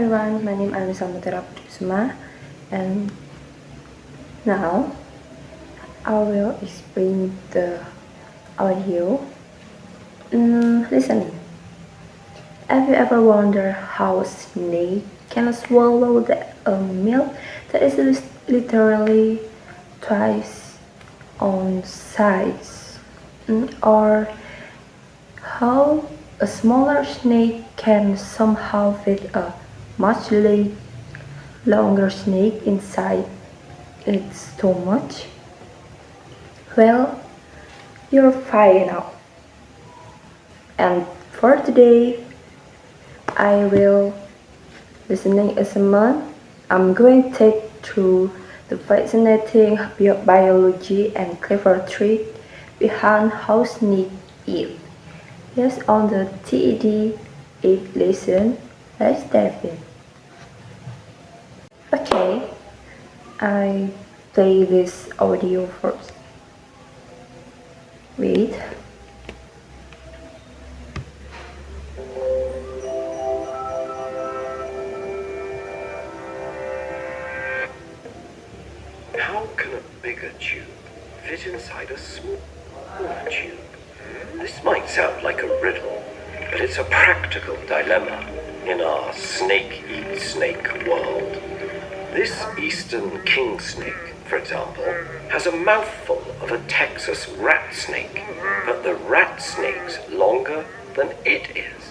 everyone, my name is Anissa Mutera Putrisma, and now I will explain the audio. Listening. Have you ever wondered how a snake can swallow a milk that is literally twice on size? Or how a smaller snake can somehow fit a much longer snake inside its stomach? Well, you'll find out. And for today, I will listening ASMR. I'm going to take through the fascinating biology and clever trick behind how snakes eat. Yes, on the TED 8 lesson, let's dive in. Okay, I play this audio first. Wait. How can a bigger tube fit inside a smaller tube? This might sound like a riddle, but it's a practical dilemma in our snake-eat-snake world. This eastern king snake, for example, has a mouthful of a Texas rat snake, but the rat snake's longer than it is.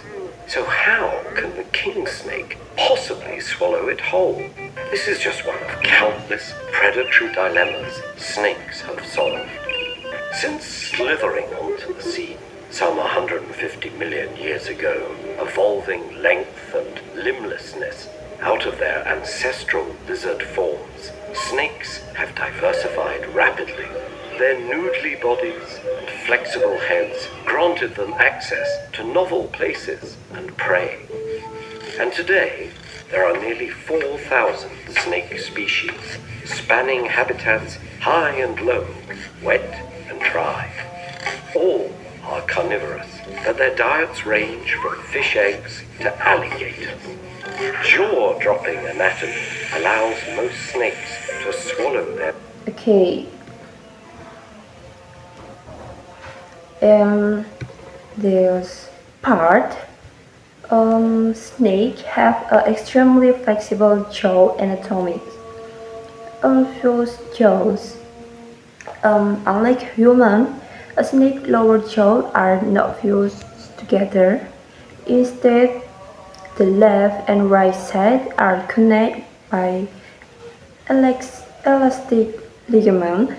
So how can the king snake possibly swallow it whole? This is just one of countless predatory dilemmas snakes have solved. Since slithering onto the scene some 150 million years ago, evolving length and limblessness out of their ancestral lizard forms, snakes have diversified rapidly. Their noodly bodies and flexible heads granted them access to novel places and prey. And today, there are nearly 4,000 snake species, spanning habitats high and low, wet and dry. All are carnivorous, but their diets range from fish eggs to alligators. Jaw-dropping anatomy allows most snakes to swallow their... Okay. This part, snake have a extremely flexible jaw anatomy. Those jaws, unlike human, a snake's lower jaw are not fused together. Instead, the left and right side are connected by elastic ligament,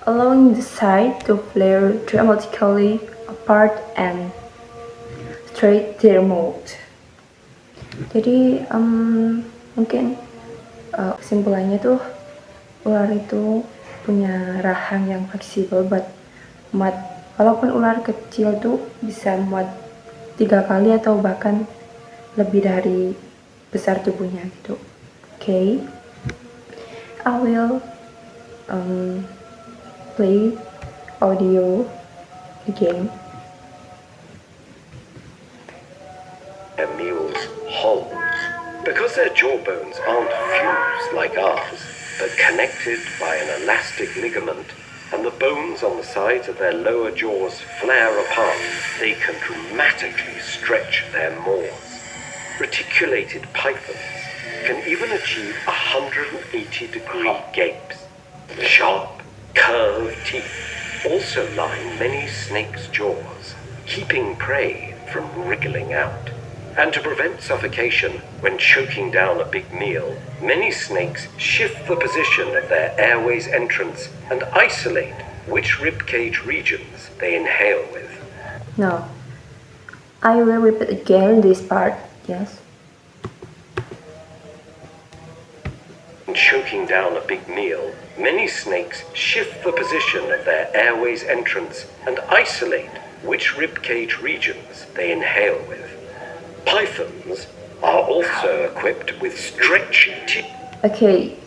allowing the side to flare dramatically apart and straight their mouth. Jadi mungkin kesimpulannya tuh ular itu punya rahang yang fleksibel buat muat, walaupun ular kecil tuh bisa muat 3 kali atau bahkan lebih dari besar tubuhnya gitu. Okay, I will play audio again. Their meals whole, because their jawbones aren't fused like ours, but connected by an elastic ligament, and the bones on the sides of their lower jaws flare apart, they can dramatically stretch their maws. Reticulated pythons can even achieve 180-degree gapes. Sharp, curved teeth also line many snakes' jaws, keeping prey from wriggling out. And to prevent suffocation when choking down a big meal, many snakes shift the position of their airways entrance and isolate which ribcage regions they inhale with. Now, I will repeat again this part, yes. When choking down a big meal, many snakes shift the position of their airways entrance and isolate which ribcage regions they inhale with. Pythons are also equipped with stretchy teeth. Okay,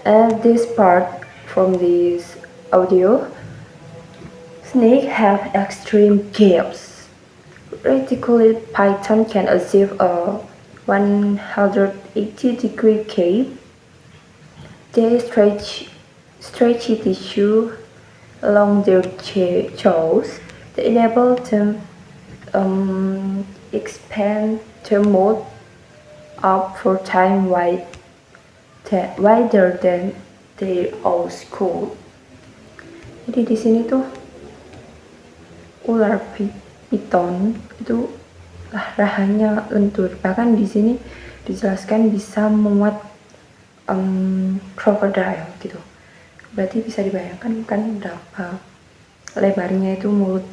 and this part from this audio, snakes have extreme gaps. Reticulated python can achieve a 180-degree cape. They stretchy tissue along their jaws that enable them expand their mouth up for time wider than their old school. Jadi di sini tuh ular piton itu rahanya lentur. Bahkan di sini dijelaskan bisa memuat crocodile gitu. Berarti bisa dibayangkan kan berapa lebarnya itu mulut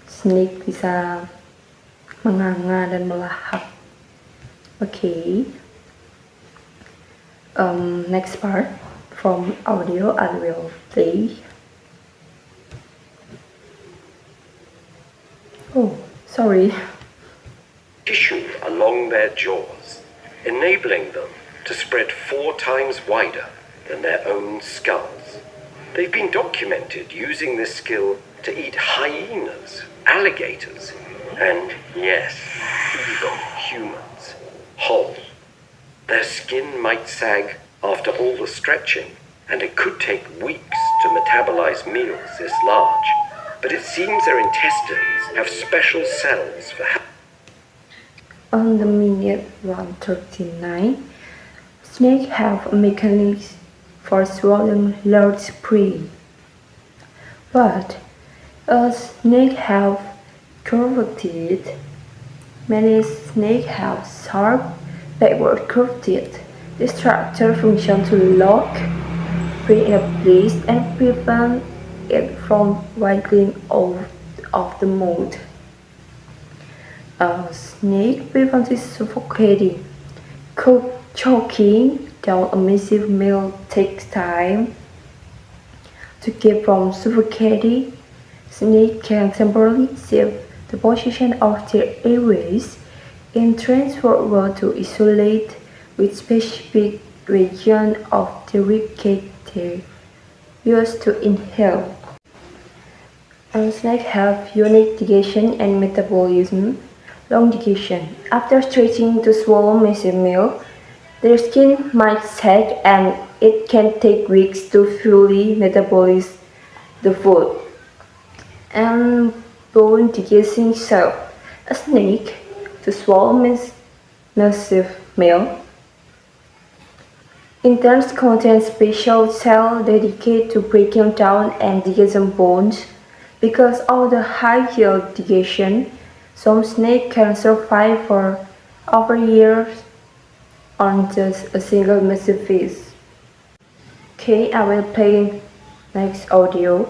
snake, bisa menganga dan melahap. Okay. Next part from audio I will play. Oh, sorry. Tissue along their jaws, enabling them to spread 4 times wider than their own skulls. They've been documented using this skill to eat hyenas, alligators, and yes, even humans, whole. Their skin might sag after all the stretching, and it could take weeks to metabolize meals this large. But it seems their intestines have special cells for. On the minute 139, snakes have a mechanism for swallowing large prey. But as snakes have curved teeth, many snakes have sharp backward curved teeth. This structure functions to lock prey in a place and prevent it from wiggling out of the mouth. A snake prevents suffocating. Choking down a massive meal takes time. To keep from suffocating, snakes can temporarily shift the position of their airways and transfer water to isolate with specific region of the ribcage they use to inhale. Snakes have unique digestion and metabolism. Long digestion. After stretching to swallow massive meal, their skin might sag and it can take weeks to fully metabolize the food. And bone digesting cell. A snake to swallow massive meal. Intestines contain special cells dedicated to breaking down and digesting bones. Because of the high yield digestion, some snakes can survive for over years on just a single massive feast. Okay, I will play next audio.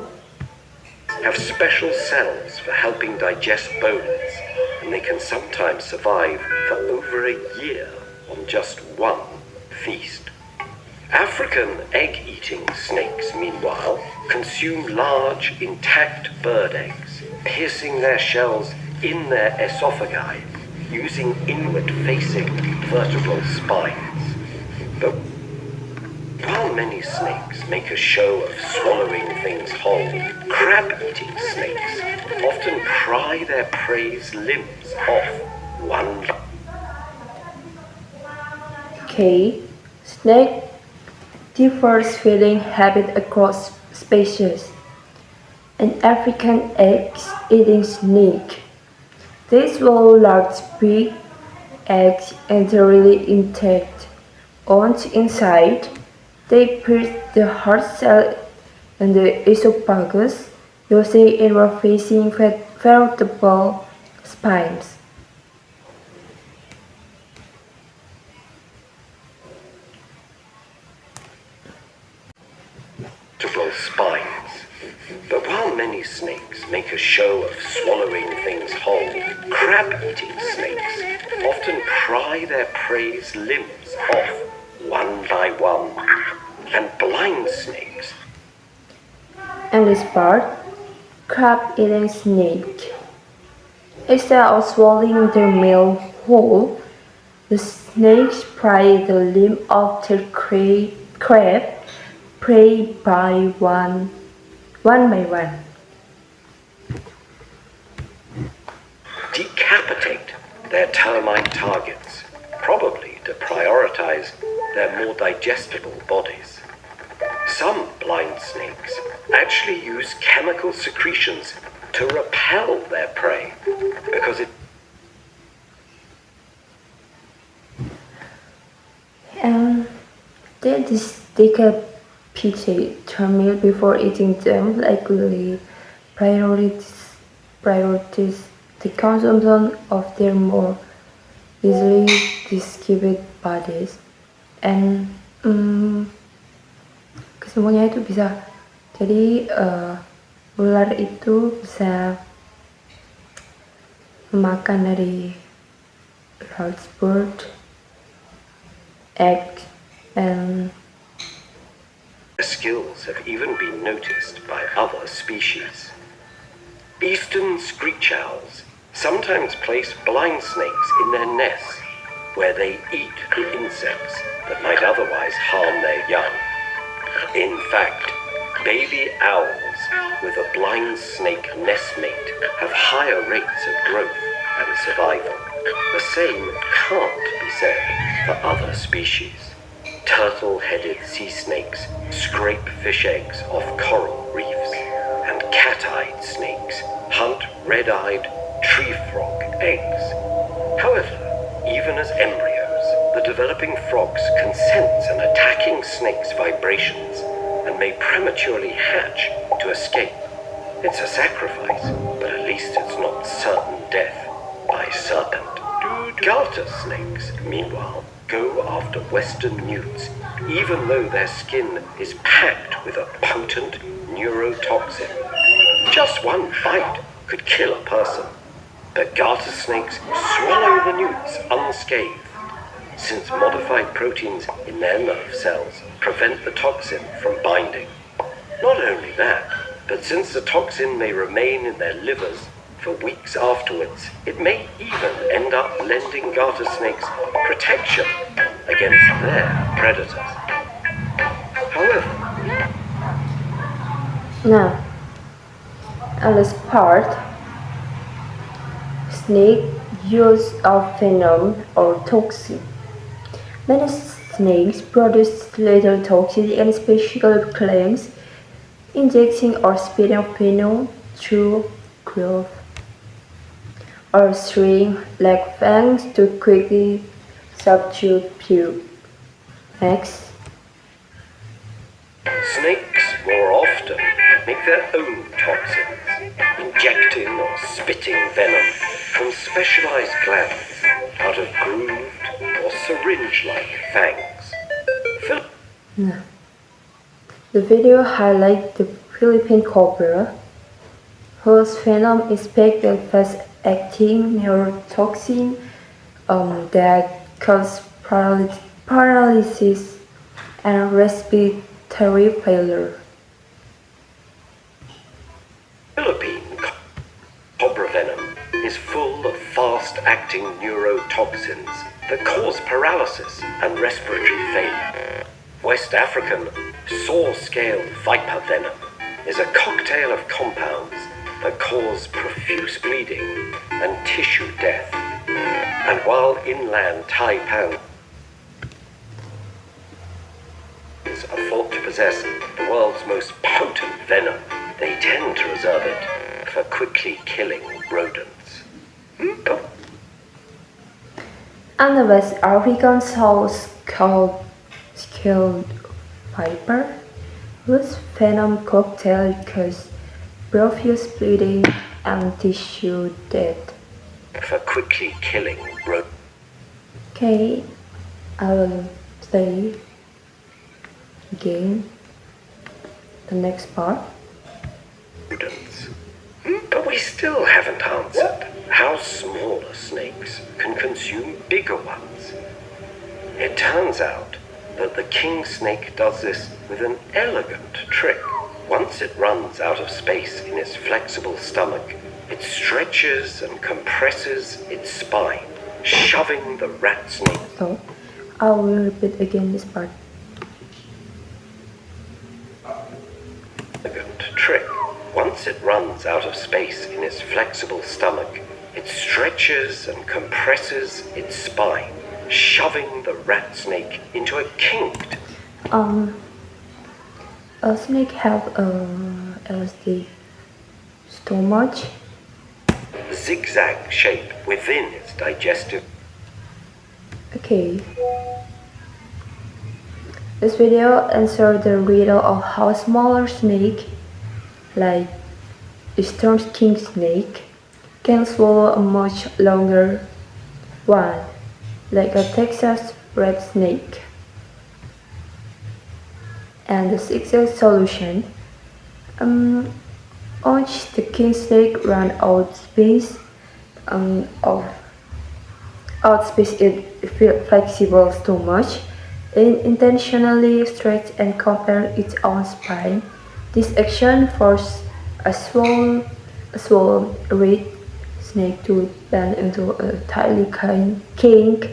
Have special cells for helping digest bones, and they can sometimes survive for over a year on just one feast. African egg-eating snakes, meanwhile, consume large, intact bird eggs, piercing their shells in their esophagi, using inward-facing vertebral spines. But while many snakes make a show of swallowing things whole, crab-eating snakes often pry their prey's limbs off one. Okay, snake differs feeding habit across species. An African egg-eating snake. They swallow large big eggs entirely intact. Once inside, they pierce the heart cell and the esophagus using inward-facing vertebral spines. Vertebral spines. But while many snakes make a show of swallowing things whole, crab-eating snakes often pry their prey's limbs off one by one. And blind snakes. And this part, crab-eating snake. Instead of swallowing their meal whole, the snakes pry the limb of their crab prey by one by one. Decapitate their termite targets, probably prioritize their more digestible bodies. Some blind snakes actually use chemical secretions to repel their prey because it And they decapitate termite before eating them, likely priorities the consumption of their more easily digested bodies. And kesemuanya itu bisa, jadi ular itu bisa memakan dari large bird, egg, and Their skills have even been noticed by other species. Eastern screech owls sometimes place blind snakes in their nests where they eat the insects that might otherwise harm their young. In fact, baby owls with a blind snake nestmate have higher rates of growth and survival. The same can't be said for other species. Turtle-headed sea snakes scrape fish eggs off coral reefs, and cat-eyed snakes hunt red-eyed tree frog eggs. However, even as embryos, the developing frogs can sense an attacking snake's vibrations and may prematurely hatch to escape. It's a sacrifice, but at least it's not certain death by serpent. Garter snakes, meanwhile, go after western newts, even though their skin is packed with a potent neurotoxin. Just one bite could kill a person, but garter snakes swallow the newts unscathed, since modified proteins in their nerve cells prevent the toxin from binding. Not only that, but since the toxin may remain in their livers for weeks afterwards, it may even end up lending garter snakes protection against their predators. However, now, on this part, snake use of venom or toxin. Many snakes produce lethal toxin and special claims injecting or spitting venom through growth or string like fangs to quickly subdue prey. Next, snakes more often make their own toxins, injecting or spitting venom from specialized glands out of grooved or syringe-like fangs. the video highlights the Philippine cobra, whose venom is packed with fast-acting neurotoxin that cause paralysis and respiratory failure. Philippine cobra venom is full of fast-acting neurotoxins that cause paralysis and respiratory failure. West African saw-scaled viper venom is a cocktail of compounds that cause profuse bleeding and tissue death. And while inland taipan are thought to possess the world's most potent venom, they tend to reserve it for quickly killing rodents. And the West African saw-scaled viper, whose venom cocktail causes profuse bleeding and tissue death. For quickly killing rodents. Okay, I will play again the next part. But we still haven't answered how smaller snakes can consume bigger ones. It turns out that the king snake does this with an elegant trick. Once it runs out of space in its flexible stomach, it stretches and compresses its spine, shoving the rat snake. So, I will repeat again this part. Elegant trick. Once it runs out of space in its flexible stomach, it stretches and compresses its spine, shoving shoving the rat snake into a kinked, A snake have a elastic stomach. zigzag shape within its digestive. Okay. This video answers the riddle of how smaller snake, like eastern king snake, can swallow a much longer one, like a Texas red snake. And the sixth solution, once the king snake ran out space, of out space it flexible too much, it intentionally stretched and covered its own spine. This action forced a swollen red snake to bend into a tightly kink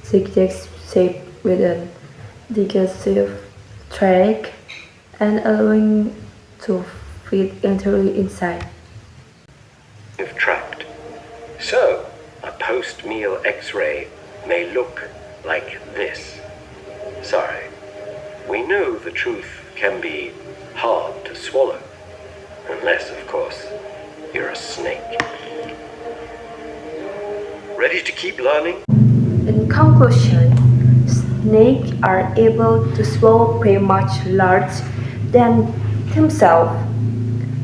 zigzag shape with a digestive tract and allowing to fit entirely inside. Tract. So, a post-meal X-ray may look like this. Sorry, we know the truth can be hard to swallow, unless, of course, you're a snake. Ready to keep learning? In conclusion, snakes are able to swallow prey much larger than themselves,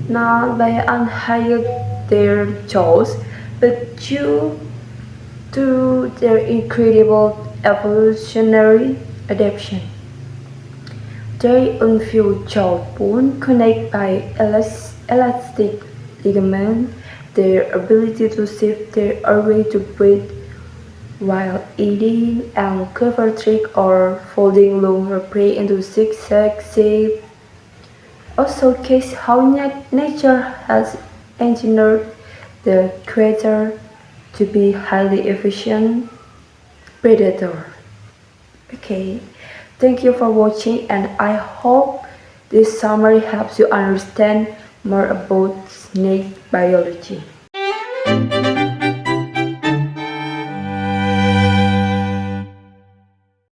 not by unhinging their jaws, but due to their incredible evolutionary adaptation. Their unfused jawbone connected by elastic ligament, their ability to shift their airway to breathe while eating, and clever trick or folding longer prey into zigzag shape also showcase how nature has engineered the creature to be highly efficient predator. Okay, thank you for watching, and I hope this summary helps you understand more about snake biology.